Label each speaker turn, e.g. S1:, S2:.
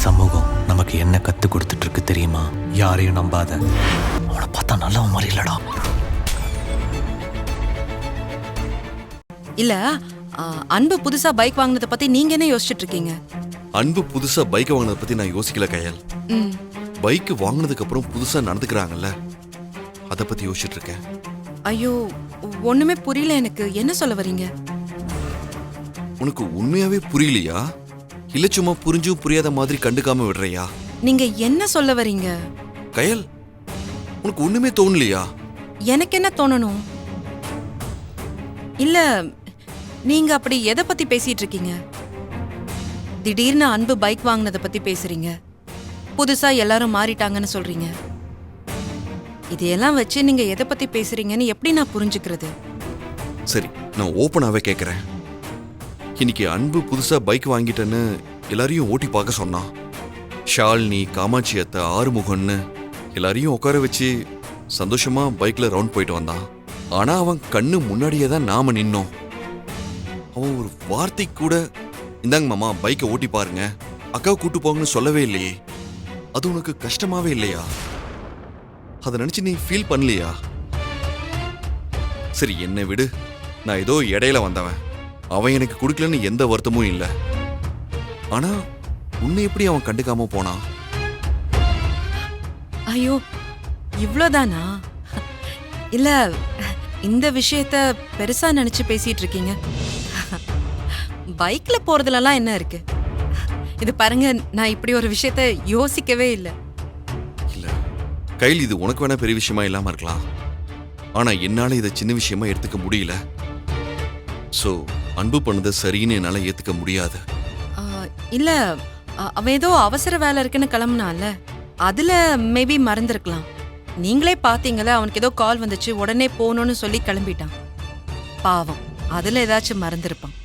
S1: சமூகம் நமக்கு என்ன கத்து கொடுத்துட்டு இருக்கு தெரியுமா? யாரையும் நம்பாத. அவனை பார்த்தா நல்லவன் மாதிரி இல்லடா.
S2: இல்ல அன்பு புதுசா பைக் வாங்கினதை பத்தி நீங்க என்ன யோசிச்சுட்டு இருக்கீங்க?
S3: அன்பு புதுசா பைக் வாங்கினதை பத்தி நான் யோசிக்கல கயல். பைக் வாங்கினதுக்கு அப்புறம் புதுசா நடந்துக்கிறாங்கல்ல, அத பத்தி யோசிச்சுட்டு இருக்கேன்.
S2: ஐயோ, ஒண்ணுமே புரியல எனக்கு. என்ன சொல்ல வரீங்க?
S3: உனக்கு உண்மையாவே புரியலையா? இல்ல சும்மா புரிஞ்சும் புரியாத மாதிரி கண்டுக்காம விடுறியா?
S2: நீங்க என்ன சொல்ல வரீங்க?
S3: கயல், உனக்கு ஒண்ணுமே தோணலையா?
S2: எனக்கு என்ன தோணணும்? இல்ல, நீங்க அப்படி எதை பத்தி பேசிட்டு இருக்கீங்க? திடீர்னு அன்பு பைக் வாங்கினதை பத்தி பேசுறீங்க, புதுசா எல்லாரும் மாறிட்டாங்கன்னு சொல்றீங்க. இதையெல்லாம் வச்சு நீங்க எதை பத்தி பேசுறீங்கன்னு எப்படி நான் புரிஞ்சுக்கிறது?
S3: சரி, நான் ஓப்பனாவே கேக்குறேன். இன்னைக்கு அன்பு புதுசா பைக் வாங்கிட்டேன்னு எல்லாரையும் ஓட்டி பார்க்க சொன்னான். ஷாலினி, காமாட்சி அத்தை, ஆறுமுகன்னு எல்லாரையும் உட்கார வச்சு சந்தோஷமா பைக்ல ரவுண்ட் போயிட்டு வந்தான். ஆனா அவன் கண்ணு முன்னாடியே தான் நாம நின்னோம். அவன் ஒரு வார்த்தை கூட இந்தாங்க மாமா பைக்கை ஓட்டி பாருங்க, அக்காவை கூட்டு போங்கன்னு சொல்லவே இல்லையே. அது உனக்கு கஷ்டமாவே இல்லையா? அதை நினைச்சு நீ ஃபீல் பண்ணலையா? சரி, என்னை விடு. நான் ஏதோ இடையில வந்தவன். அவன் எனக்கு கொடுக்கலன்னு எந்த வருத்தமும் இல்லை. ஆனா உன்னை எப்படி அவன் கண்டுக்காம போனான்?
S2: ஐயோ, இவ்ளோதானா? இல்ல, இந்த விஷயத்த பெருசா நினைச்சு பேசிட்டு இருக்கீங்க. பைக்ல போறதுலலாம் என்ன இருக்கு? இது பாருங்க, நான் இப்படி ஒரு விஷயத்த யோசிக்கவே இல்லை.
S3: இல்ல கையில், இது உனக்கு வேணா பெரிய விஷயமா இல்லாம இருக்கலாம். ஆனா என்னால இதை சின்ன விஷயமா எடுத்துக்க முடியல. சோ அன்பு பண்ணதை சரின்னு என்னால ஏத்துக்க முடியாது.
S2: இல்ல, அவன் ஏதோ அவசர வேலை இருக்குன்னு கிளம்புனால அதுல மேபி மறந்துருக்கலாம். நீங்களே பாத்தீங்களா, அவனுக்கு ஏதோ கால் வந்துச்சு, உடனே போகணும்னு சொல்லி கிளம்பிட்டான். பாவம், அதுல ஏதாச்சும் மறந்துருப்பான்.